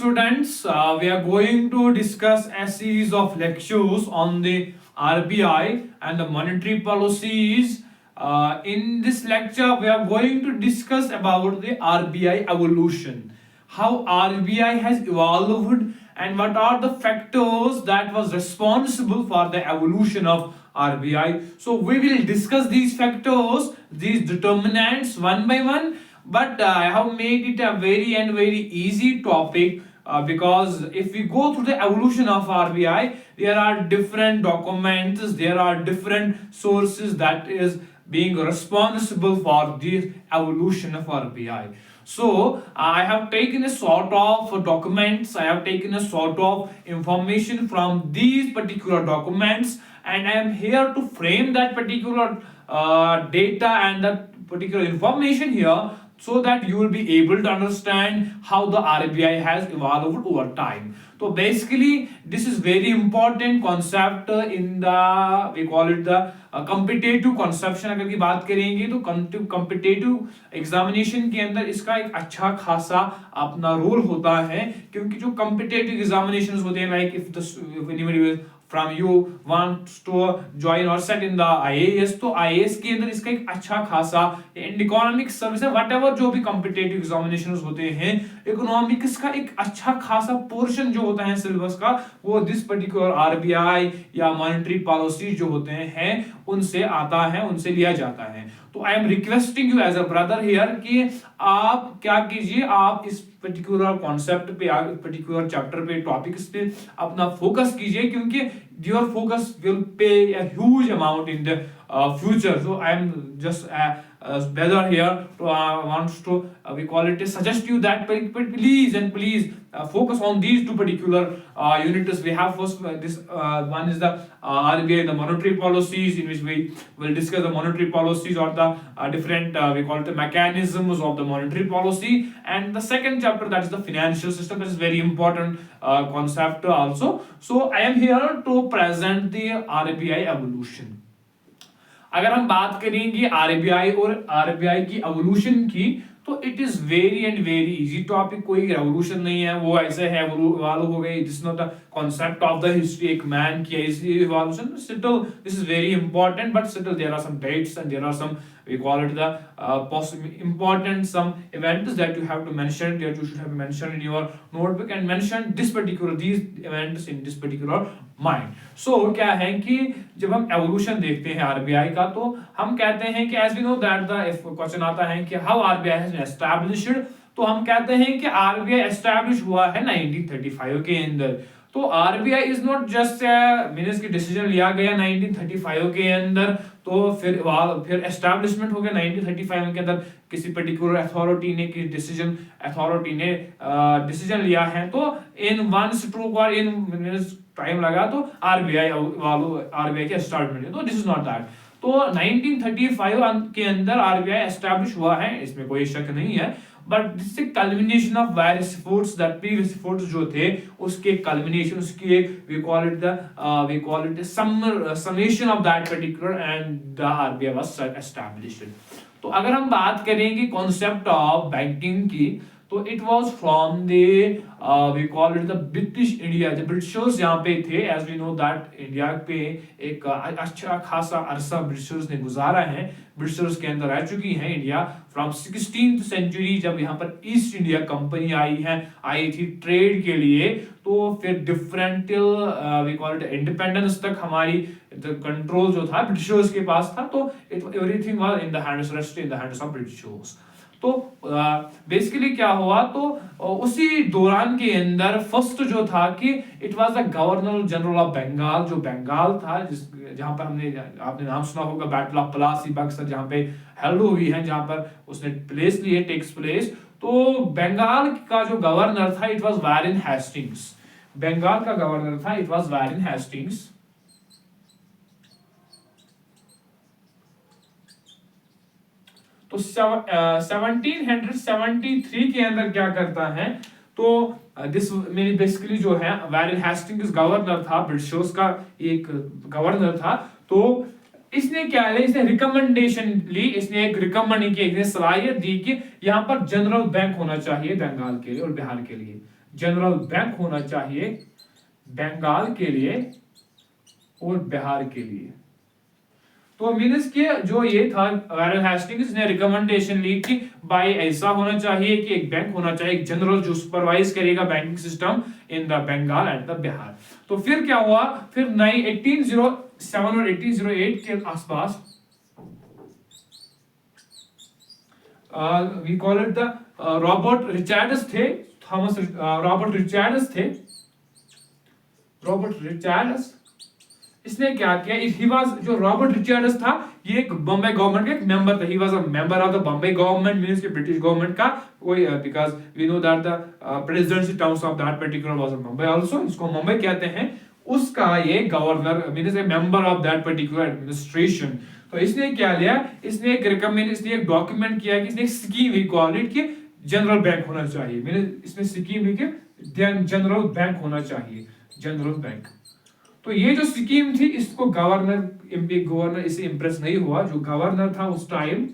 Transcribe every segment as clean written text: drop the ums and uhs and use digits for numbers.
students. We are going to discuss a series of lectures on the RBI and the monetary policies. In this lecture, we are going to discuss about the RBI evolution, how RBI has evolved, and what are the factors that was responsible for the evolution of RBI. So we will discuss these factors, these determinants one by one, but I have made it a very easy topic because if we go through the evolution of RBI, there are different documents, there are different sources that is being responsible for the evolution of RBI. So I have taken a sort of documents, I have taken a sort of information from these particular documents, and I am here to frame that particular data and that particular information here, so that you will be able to understand how the RBI has evolved over time. So basically this is very important concept in the, we call it the competitive conception. अगर की बात करेंगे तो competitive examination के अंदर इसका एक अच्छा खासा अपना रोल होता है, क्योंकि जो competitive examinations होते हैं, like if anybody from you wants to join or set in the IAS, तो IAS के अंदर इसका एक अच्छा खासा and economic service whatever जो भी competitive examinations होते हैं, economics का एक अच्छा खासा portion जो होता है syllabus का, वो this particular RBI या monetary policy जो होते हैं उनसे आता है, उनसे लिया जाता है. तो I am requesting you as a brother here कि आप क्या कीजिए, आप इस पर्टिकुलर कॉन्सेप्ट पे, पर्टिकुलर चैप्टर पे, टॉपिक्स पे अपना फोकस कीजिए, क्योंकि your focus will pay a huge amount in the future. So I am just brother here to wants to we call it suggest you that please focus on these two particular units. We have first this one is the RBI, the monetary policies, in which we will discuss the monetary policies or the different we call it the mechanisms of the monetary policy, and the second chapter, that is the financial system. That is very important concept also. So I am here to present the RBI evolution. अगर हम बात करेंगे RBI और RBI की evolution की, तो it is very easy topic. कोई revolution नहीं है, वो ऐसे है इवॉल्व हो गई. This not the concept of the history, एक मैन की ऐसी evolution. Still this is very important, but still there are some dates and there are some we call it the important some events that you have to mention, that you should have mentioned in your notebook and mention these events in this particular mind. So क्या है कि जब हम evolution देखते हैं RBI का, तो हम कहते हैं कि as we know that the if question आता है कि how RBI has been established, तो हम कहते हैं कि RBI establish हुआ है 1935 के अंदर. तो RBI is not just means की डिसीजन लिया गया 1935 के अंदर, तो फिर एस्टैब्लिशमेंट हो गया 1935 के अंदर. किसी पर्टिकुलर अथॉरिटी ने डिसीजन लिया है, तो इन वन स्ट्रोक और इन टाइम लगा तो आरबीआई के एस्टैब्लिशमेंट. तो दिस इज नॉट दैट. तो 1935 के अंदर आरबीआई एस्टैब्लिश हुआ है, इसमें कोई शक नहीं है. But this is culmination of various efforts, that previous efforts जो थे उसके कल्मिनेशन, उसकी एक we call it summation of that particular, and the RBI was established. तो अगर हम बात करेंगे कॉन्सेप्ट ऑफ बैंकिंग की, तो it was from the we call it the British India. जब ब्रिटिशर्स यहाँ पे थे, as we know that India पे एक अच्छा खासा अरसा ब्रिटिशर्स ने गुजारा है. ब्रिटिशर्स के अंदर रह चुकी है इंडिया फ्रॉम 16th सेंचुरी, जब यहाँ पर ईस्ट इंडिया कंपनी आई थी ट्रेड के लिए. तो फिर different we call it independence तक हमारी कंट्रोल जो था ब्रिटिशर्स के पास था. तो everything was in the hands, rest in the hands of Britishers. तो बेसिकली क्या हुआ, तो उसी दौरान के अंदर फर्स्ट जो था कि it was the governor general of Bengal, जो बंगाल था, जहां पर आपने नाम सुना होगा बैटल ऑफ प्लासी बक्सर, जहां पे हेल्ड हुई है, जहां पर उसने प्लेस लिए टेक्स प्लेस. तो बंगाल का जो गवर्नर था, इट वाज वैरेन हेस्टिंग्स. बंगाल का गवर्नर था, इट वाज वैरेन हेस्टिंग्स. तो 1773 के अंदर क्या करता है, तो दिस मेरी बेसिकली जो है वैरेन हेस्टिंग्स गवर्नर था, ब्रिटिशर्स का एक गवर्नर था. तो इसने क्या है, इसने रिकमेंडेशन ली, इसने एक रिकमेंड की, इसने सलाहियत दी कि यहाँ पर जनरल बैंक होना चाहिए बंगाल के लिए और बिहार के लिए. जनरल बैंक होना चाहिए बंगाल के लिए और बिहार के लिए। तो मीन्स के जो ये था वारेन हेस्टिंग्स ने रिकमेंडेशन ली कि भाई ऐसा होना चाहिए कि एक बैंक होना चाहिए, एक जनरल जो सुपरवाइज करेगा banking system in the Bengal and the Bihar. तो फिर क्या हुआ, फिर 1807 और 1808 के आसपास we call it the Robert Richards थे, थॉमस रॉबर्ट रिचर्ड्स थे, रॉबर्ट रिचर्ड्स। इसने क्या किया, ही वाज, जो रॉबर्ट रिचर्ड्स था ये एक बॉम्बे गवर्नमेंट का एक मेंबर था, he was a member of the Bombay government, means के ब्रिटिश गवर्नमेंट का कोई, because we know that the presidency towns of that particular was Mumbai also, इसको मुंबई कहते हैं, उसका ये governor means A member of that particular administration. तो इसने क्या लिया, इसने एक रिकमेंड, इसने एक डॉक्यूमेंट किया कि इसने एक स्कीम ही कॉल इट कि जनरल बैंक होना चाहिए, मींस इसमें स्कीम है कि जनरल बैंक होना चाहिए, जनरल बैंक। तो ये जो स्कीम थी इसको गवर्नर इससे इंप्रेस नहीं हुआ, जो गवर्नर था उस टाइम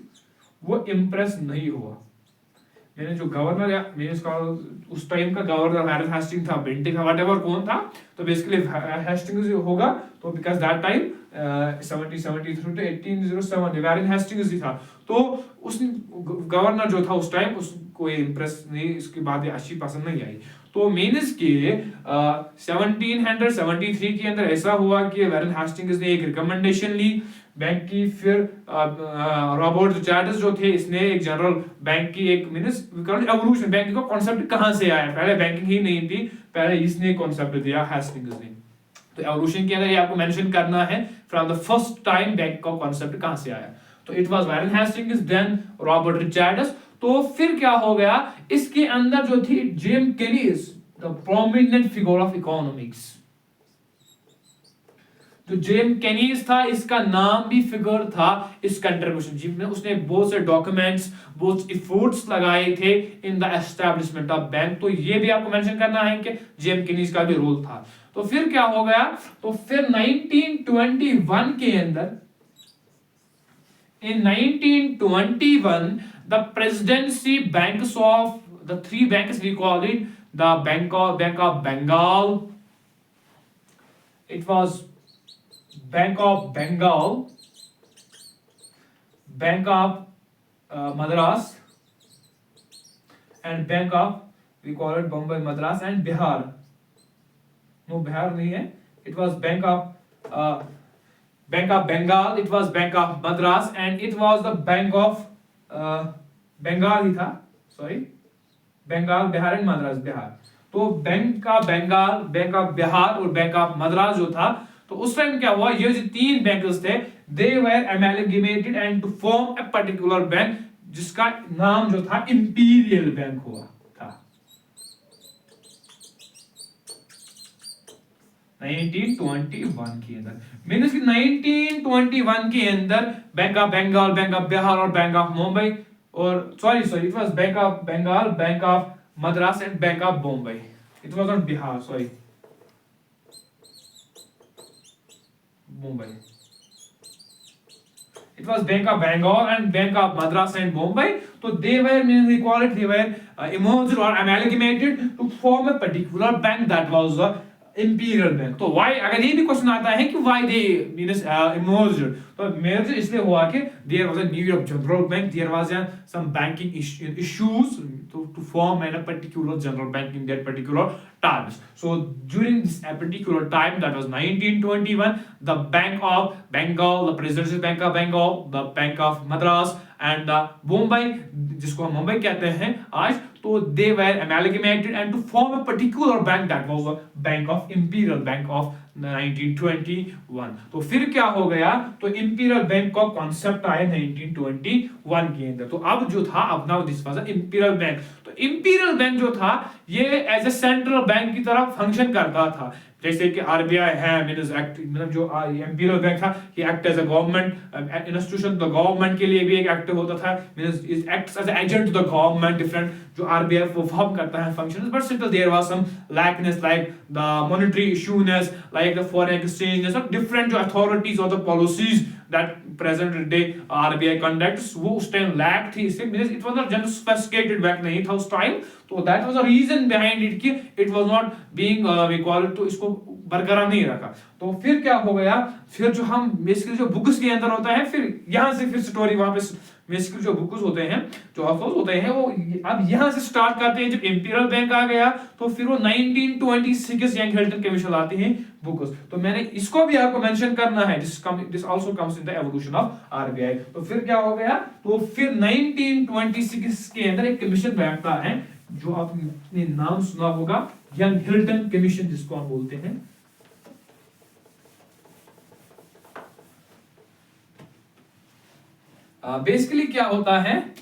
वो इंप्रेस नहीं हुआ, मैंने जो गवर्नर या मैंने इसका उस टाइम का गवर्नर वारेन हेस्टिंग्स था, बेंटिक था, व्हाटएवर कौन था, तो बेसिकली हेस्टिंग्स होगा, तो because that time 1773 to 1807 Warren Hastings ही था। तो उस गवर्नर जो था उस टाइम उसको इंप्रेस नहीं, इसकी बातें अच्छी पसंद नहीं आई। तो मीन्स के 1773 के अंदर ऐसा हुआ कि वारेन हेस्टिंग्स ने एक रिकमेंडेशन ली बैंक की, फिर रॉबर्ट रिचर्ड्स जो थे इसने एक जनरल बैंक की एक मींस एवोल्यूशन, बैंकिंग का कॉन्सेप्ट कहां से आया, पहले बैंकिंग ही नहीं थी, पहले इसने कॉन्सेप्ट दिया हेस्टिंग्स ने। तो एवोल्यूशन के अंदर ये आपको मेंशन करना है from the first time bank का कॉन्सेप्ट कहां से आया, तो it was Warren Hastings then Robert Richards. तो फिर क्या हो गया, इसके अंदर जो थी James Keynes, the prominent figure of economics, जो जेम्स केनीज था इसका नाम भी फिगर था इस कंट्रीब्यूशन, जिसमें उसने बहुत से डॉक्यूमेंट्स, बहुत एफर्ट्स लगाए थे in the establishment of bank. तो ये भी आपको मेंशन करना है कि जेम्स केनीज का भी रोल था। तो फिर क्या हो गया, तो फिर 1921 के अंदर, in 1921 the presidency banks of the three banks, we call it the Bank of Bengal, it was Bank of Bengal, Bank of Madras, and Bank of, we call it Bombay, Madras and Bihar, no Bihar nahi hai, it was Bank of Bengal, it was Bank of Madras and it was the Bank of Bengal ही था, sorry, Bengal, Bihar and Madras, Bihar. तो bank का Bengal, Bank of Bihar और Bank of Madras जो था, तो उस time क्या हुआ, ये जो तीन बैंक्स थे they were amalgamated and to form a particular bank, जिसका नाम जो था इंपीरियल बैंक हुआ था 1921 के अंदर। मींस कि 1921 के अंदर Bank of Bengal, Bank of Bihar और बैंक ऑफ मुंबई, और sorry it was Bank of Bengal, Bank of Madras and Bank of Bombay, it was not Bihar, sorry Mumbai, it was Bank of Bengal and Bank of Madras and Bombay. So they were, means we call it, they were emerged or amalgamated to form a particular bank that was the imperial bank. तो why, अगर ये भी question आता है कि why they means emerged, तो merge इसलिए हुआ कि there was a need of general bank, there was some banking issues to form a particular general bank in that particular times. So during this particular time, that was 1921, the Bank of Bengal, the Presidential Bank of Bengal, the Bank of Madras and the Bombay, जिसको हम मुंबई कहते हैं आज, तो they were amalgamated and to form a particular bank that was a Bank of Imperial Bank of 1921. तो फिर क्या हो गया, तो इंपीरियल बैंक का कॉन्सेप्ट आया 1921 के अंदर। तो अब जो था, अब now this was imperial bank. तो इंपीरियल बैंक जो था ये एज ए सेंट्रल बैंक की तरह फंक्शन करता था, जैसे कि आरबीआई है, मींस एक्ट, मतलब जो इंपीरियल बैंक था ये act as a government institution, तो गवर्नमेंट के लिए भी एक एक्ट होता था, means it acts as agent to the government, different जो आरबीआई परफॉर्म करता है functions, but still there was some likeness, like the monetary issuance, like the foreign exchange, सब different जो authorities or the policies that present day RBI conducts, वो उस time lack थी इससे, because it was not just sophisticated bank नहीं था उस time, तो that was a reason behind it कि it was not being we call it, तो इसको बरकरार नहीं रखा। तो फिर क्या हो गया, फिर जो हम बेसिकली जो बुक्स के अंदर होता है, फिर यहाँ से फिर स्टोरी वापस बेसिकली जो बुक्स होते हैं, जो ऑफर्स होते हैं, वो अब यहाँ से स्टार्ट करते हैं। जब इंपीरियल बैंक आ गया तो फिर वो 1926 यंग हिल्टन कमीशन आती हैं बुक्स। तो मैंने इसको भी आपको मेंशन करना है, this also comes in the evolution of RBI. तो फिर क्या हो गया, तो फिर 1926 के अंदर एक कमीशन बैठता है, जो आपने नाम सुना होगा, यंग हिल्टन कमीशन जिसको हम बोलते हैं। बेसिकली क्या होता है,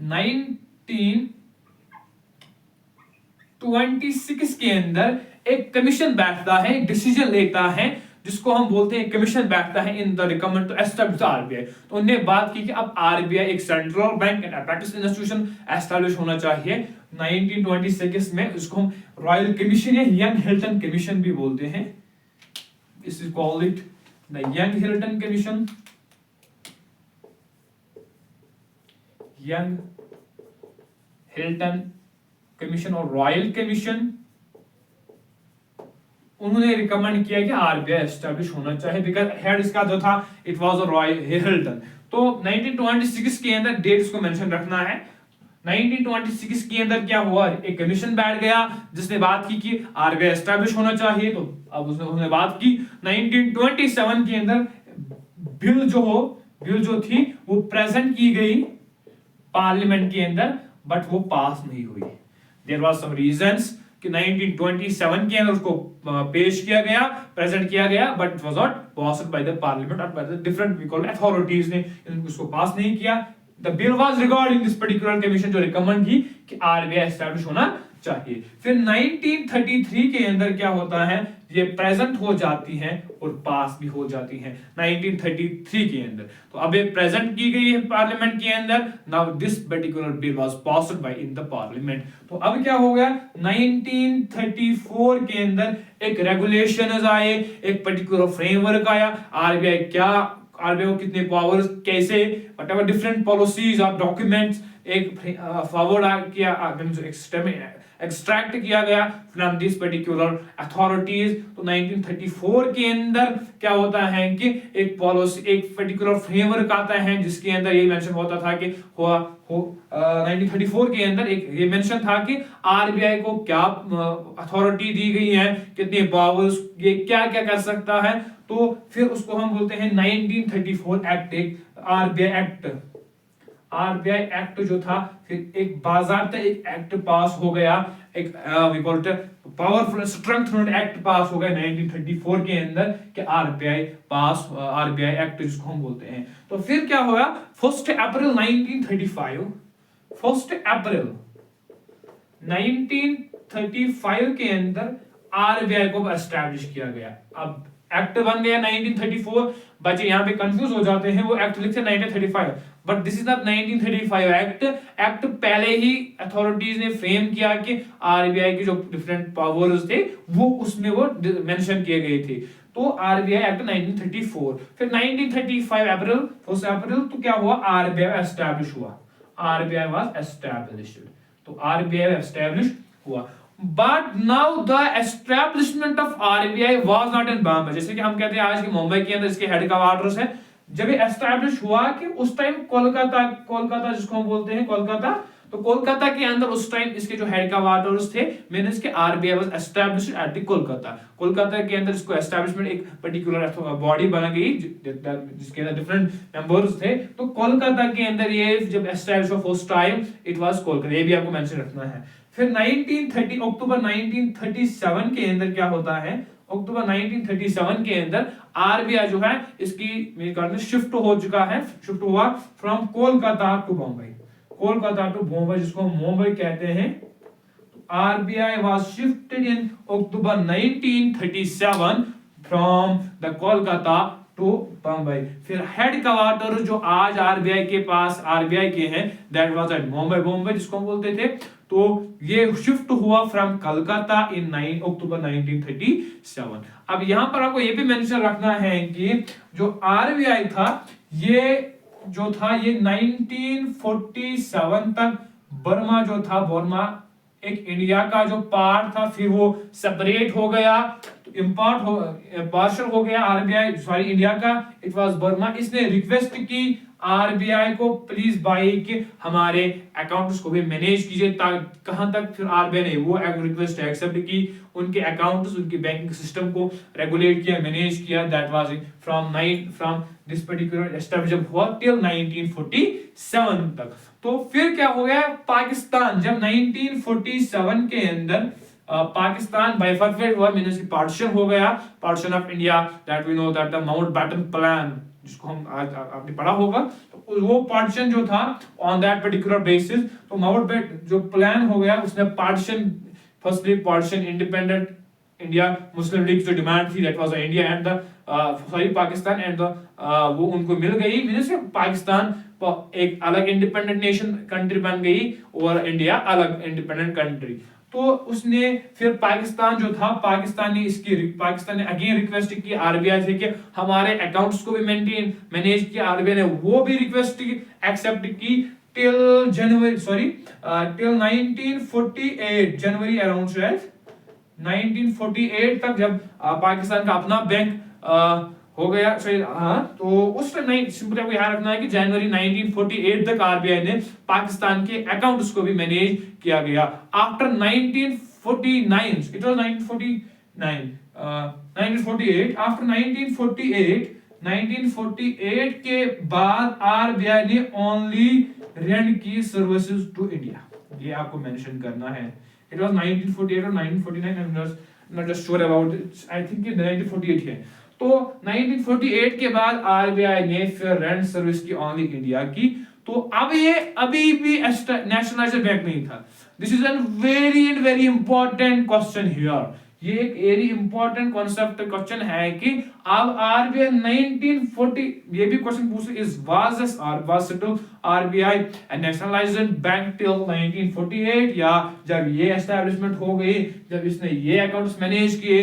1926 के अंदर एक कमीशन बैठता है, एक डिसीजन लेता है, जिसको हम बोलते हैं कमीशन बैठता है in the recommend to establish RBI. तो उन्होंने बात की कि अब आरबीआई एक central bank and apex institution establish होना चाहिए। 1926 में उसको हम रॉयल कमीशन या यंग हिल्टन कमीशन भी बोलते हैं। This is called it the Young Hilton Commission, Young Hilton Commission और रॉयल कमीशन। उन्होंने रिकमेंड किया कि आरबीआई एस्टैब्लिश होना चाहिए, बिकॉज हेड इसका जो था it was a royal Hilton. तो 1926 के अंदर डेट्स को मेंशन रखना है। 1926 के अंदर क्या हुआ, एक कमीशन बैठ गया जिसने बात की कि आरबीआई एस्टैब्लिश होना चाहिए। तो अब उसने बात की 1927 के अंदर बिल जो थी वो प्रेजेंट की गई पार्लियामेंट के अंदर, बट वो पास नहीं हुई। देयर वाज सम रीजंस कि 1927 के अंदर उसको पेश किया गया, प्रेजेंट किया गया, but it was not passed by the parliament और by the different we call authorities ने उसको पास नहीं किया। The bill was regarding this particular commission जो रिकमेंड की कि आरबीआई एस्टैब्लिश होना चाहिए। फिर 1933 के अंदर क्या होता है, ये प्रेजेंट हो जाती हैं और पास भी हो जाती हैं 1933 के अंदर। तो अब ये प्रेजेंट की गई है पार्लियामेंट के अंदर। Now this particular bill was passed by in the parliament. तो अब क्या हो गया, 1934 के अंदर एक रेगुलेशंस आए, एक पर्टिकुलर फ्रेमवर्क आया, आरबीआई को कितने पावर्स, कैसे, व्हाटएवर डिफरेंट पॉलिसीज और डॉक्यूमेंट्स एक फॉरवर्ड किया, एक्सट्रैक्ट किया गया फ्रॉम दिस पर्टिकुलर अथॉरिटीज। तो 1934 के अंदर क्या होता है कि एक पॉलिसी, एक पर्टिकुलर फ्रेमवर्क आता है जिसके अंदर ये मेंशन होता था कि 1934 के अंदर एक ये मेंशन था कि आरबीआई को क्या अथॉरिटी दी गई है, कितने पावर्स, ये क्या क्या कर सकता है। तो फिर उसको हम बोलते हैं 1934 एक्ट, एक आरबीआई एक्ट जो था, फिर एक बाज़ाब्ता एक एक्ट पास हो गया, एक we call it powerful strengthening act पास हो गया 1934 के अंदर कि आरबीआई एक्ट जिसको हम बोलते हैं। तो फिर क्या होगा, 1 अप्रैल 1935 के अंदर आरबीआई को एस्टैब्लिश किया गया। अब एक्ट बन गया 1934, बच्चे यहाँ पे कंफ्यूज हो जाते हैं, वो एक्ट लिखते हैं 1935, but this is not 1935 act पहले ही अथॉरिटीज ने फ्रेम किया कि आरबीआई के जो डिफरेंट पावर्स थे वो उसमें वो मेंशन किए गए थे। तो आरबीआई एक्ट 1934, फिर 1935 अप्रैल 1 अप्रैल तो क्या हुआ, आरबीआई एस्टैब्लिश हुआ, आरबीआई वाज एस्टैब्लिश्ड। तो आरबीआई एस्टैब्लिश हुआ, but now the establishment of RBI was not in Bombay. जैसे कि हम कहते हैं आज के मुंबई के अंदर इसके हेड क्वार्टर्स है। जब ये एस्टैब्लिश हुआ कि उस टाइम कोलकाता जिसको हम बोलते हैं कोलकाता, तो कोलकाता के अंदर उस टाइम इसके जो हेड क्वार्टर्स थे मींस के RBI was established at the Kolkata के अंदर इसको एस्टैब्लिशमेंट एक पर्टिकुलर बॉडी बना गई जिसके अंदर डिफरेंट मेंबर्स थे। तो कोलकाता के अंदर ये जब एस्टैब्लिश हुआ first time, it was Kolkata, ये भी आपको मेंशन रखना है। फिर 1930 अक्टूबर 1937 के अंदर क्या होता है, अक्टूबर 1937 के अंदर आरबीआई जो है इसकी मेरे ख्याल से शिफ्ट हुआ फ्रॉम कोलकाता टू बॉम्बे, जिसको हम मुंबई कहते हैं। RBI was shifted in October 1937 from the Kolkata to Bombay. फिर हेड क्वार्टर जो आज आरबीआई के हैं दैट वाज एट बॉम्बे जिसको हम बोलते थे। तो ये शिफ्ट हुआ फ्रॉम कलकत्ता इन 9 अक्टूबर 1937। अब यहां पर आपको ये भी मेंशन रखना है कि जो आरबीआई था ये जो था ये 1947 तक बर्मा जो था, बर्मा एक इंडिया का जो पार्ट था, फिर वो सेपरेट हो गया, तो इम्पार्ट हो पार्शल हो गया आरबीआई सॉरी इंडिया का, इट वाज बर्मा। इसने रिक्वेस्ट की आरबीआई को प्लीज भाई कि हमारे अकाउंट्स को भी मैनेज कीजिए, कहां तक फिर आरबीआई ने वो रिक्वेस्ट एक्सेप्ट की, उनके अकाउंट्स उनकी बैंकिंग सिस्टम को रेगुलेट किया, मैनेज किया। That was from this particular establish हुआ टिल 1947 तक। तो फिर क्या हो गया, पाकिस्तान जब 1947 के अंदर पाकिस्तान बाइफरकेट हुआ, मींस पार्टीशन हो गया, partition of India, that we know that the Mountbatten plan, जिसको हम आज आपने पढ़ा होगा, तो वो पार्टीशन जो था ऑन दैट पर्टिकुलर बेसिस, तो माउंटबैटन जो प्लान हो गया उसने partition, firstly partition independent India, Muslim League जो डिमांड थी that was India and the sorry Pakistan and वो उनको मिल गई, मींस पाकिस्तान एक अलग इंडिपेंडेंट नेशन कंट्री बन गई और इंडिया अलग इंडिपेंडेंट कंट्री। तो उसने फिर पाकिस्तान जो था, पाकिस्तान ने अगेन रिक्वेस्ट की आरबीआई से कि हमारे अकाउंट्स को भी मैनेज किया, आरबीआई ने वो भी रिक्वेस्ट एक्सेप्ट की टिल जनवरी टिल 1948 जनवरी अराउंड शायद 1948 तक, जब पाकिस्तान का अपना बैंक हो गया सही, हाँ, तो उस टाइम नहीं, सिंपली आपको याद रखना है कि जनवरी 1948 तक आरबीआई ने पाकिस्तान के अकाउंट्स को भी मैनेज किया गया। आफ्टर 1949 इट वाज 1948 आफ्टर 1948 के बाद आरबीआई ने ओनली रेंट की सर्विसेज टू इंडिया, ये आपको मेंशन करना है। इट वाज 1948 और 1949, I am not just sure about it, I think ये 1948 है। तो 1948 के बाद आरबीआई ने फिर रेंट सर्विस की ओनली इंडिया की। तो अब ये अभी भी नेशनलाइज्ड बैंक नहीं था। This is an very important question here, ये एक वेरी इंपॉर्टेंट कॉन्सेप्ट क्वेश्चन है कि अब आरबीआई 1940, ये भी क्वेश्चन पूछ is was RBI nationalised bank till 1948, या जब ये एस्टैब्लिशमेंट हो गई, जब इसने ये अकाउंट्स मैनेज किए,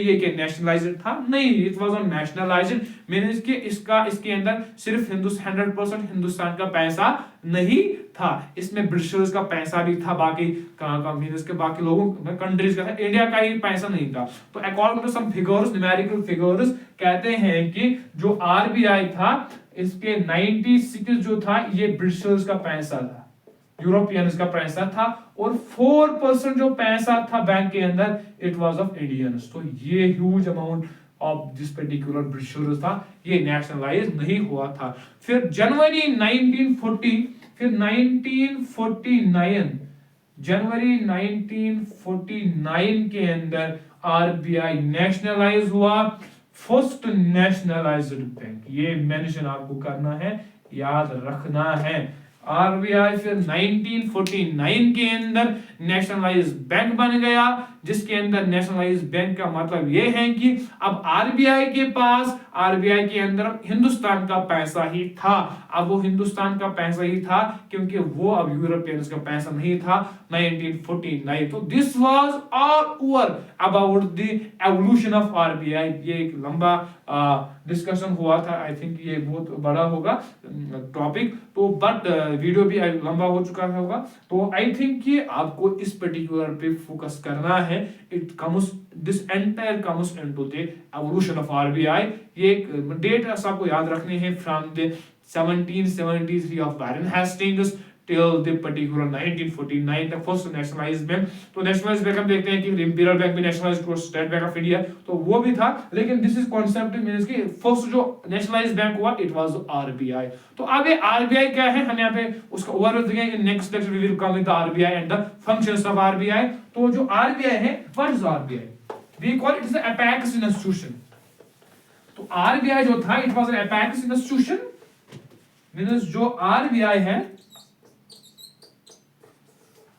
ये कि नेशनलाइज्ड था? नहीं, it was not nationalised, means कि इसके अंदर सिर्फ 100% हिंदुस्तान का पैसा नहीं था, इसमें ब्रिटिशर्स का पैसा भी था, बाकी मींस के बाकी लोगों कंट्रीज का था, इंडिया का ही पैसा नहीं था। तो according to some figures, numerical figures कहते हैं कि जो आरबीआई था इसके 96 जो था ये ब्रिटिशर्स का पैसा था, यूरोपियंस का पैसा था, और 4% जो पैसा था बैंक के अंदर इट वाज ऑफ इंडियंस। तो ये huge amount of this particular Britishers था, ये नेशनलाइज नहीं हुआ था। फिर जनवरी 1949 के अंदर आरबीआई नेशनलाइज हुआ, फर्स्ट नेशनलाइज्ड बैंक, ये मेंशन आपको करना है, याद रखना है। आरबीआई फिर 1949 के अंदर नेशनलाइज बैंक बन गया, जिसके अंदर नेशनलाइज बैंक का मतलब यह है कि अब आरबीआई के पास, आरबीआई के अंदर हिंदुस्तान का पैसा ही था। अब वो हिंदुस्तान का पैसा ही था क्योंकि वो अब यूरोपियंस का पैसा नहीं था 1949। तो this was all over about the evolution of RBI. ये एक लंबा डिस्कशन हुआ था, आई थिंक ये बहुत बड़ा होगा टॉपिक, तो बट वीडियो भी लंबा हो चुका होगा, तो आई थिंक कि आपको इस पर्टिकुलर पे फोकस करना है। It comes this entire comes into the evolution of RBI. ये डेट आपको याद रखनी है, from the 1773 of Baron Hastings till the particular 1949 the first nationalized bank. तो nationalized बैंक हम देखते हैं कि इंपीरियल बैंक भी nationalized हुआ, स्टेट बैंक ऑफ इंडिया तो वो भी था, लेकिन दिस इज कॉन्सेप्ट मींस कि फर्स्ट जो नेशनलाइज्ड बैंक हुआ इट वाज आरबीआई। तो अब ये आरबीआई क्या है, हम यहाँ पे उसका ओवरव्यू देंगे। In next lecture we will come with the RBI and the functions of RBI. तो जो आरबीआई है, what is RBI? We call it is a apex institution. तो आरबीआई जो था it was an apex institution, means जो RBI है,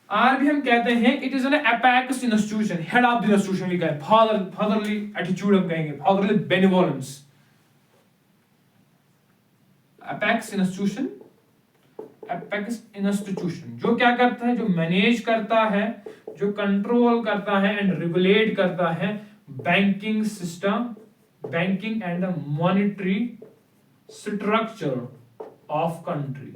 RBI हम कहते हैं it is an apex institution, head of the institution लिखा है, फादरली एटीट्यूड हम कहेंगे, fatherly benevolence. Apex institution apex institution जो क्या करता है, जो मैनेज करता है, जो कंट्रोल करता है एंड रेगुलेट करता है banking system, banking and the monetary structure of country.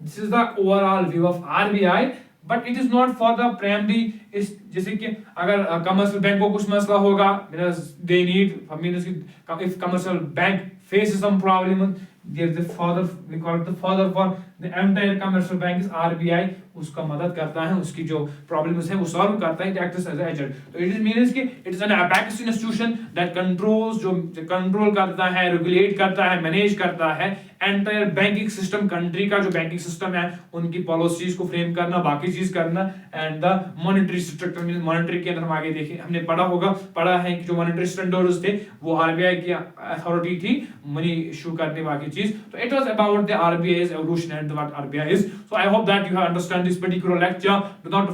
This is the overall view of RBI, but it is not for the primary. इस जैसे कि अगर कमर्शियल बैंक को कुछ मसला होगा, they need, if commercial bank faces some problem, there is the father, we call it the father for the entire commercial bank is RBI. उसका मदद करता है, उसकी जो प्रॉब्लम्स है वो सॉल्व करता है, it acts as an agent. तो it means कि it is an apex institution that controls, जो कंट्रोल करता है, रेगुलेट करता है, मैनेज करता है एंटायर बैंकिंग सिस्टम, कंट्री का जो बैंकिंग सिस्टम है उनकी पॉलिसीज को फ्रेम करना, बाकी चीज करना and the monetary structure means monetary के अंदर हम आगे देखें, हमने पढ़ा है कि जो मॉनेटरी स्टैंडर्ड्स थे वो आरबीआई की अथॉरिटी थी मनी इशू करने, बाकी चीज. तो it was about the RBI's evolution and what RBI is. So I hope that you have understand this particular lecture. Do not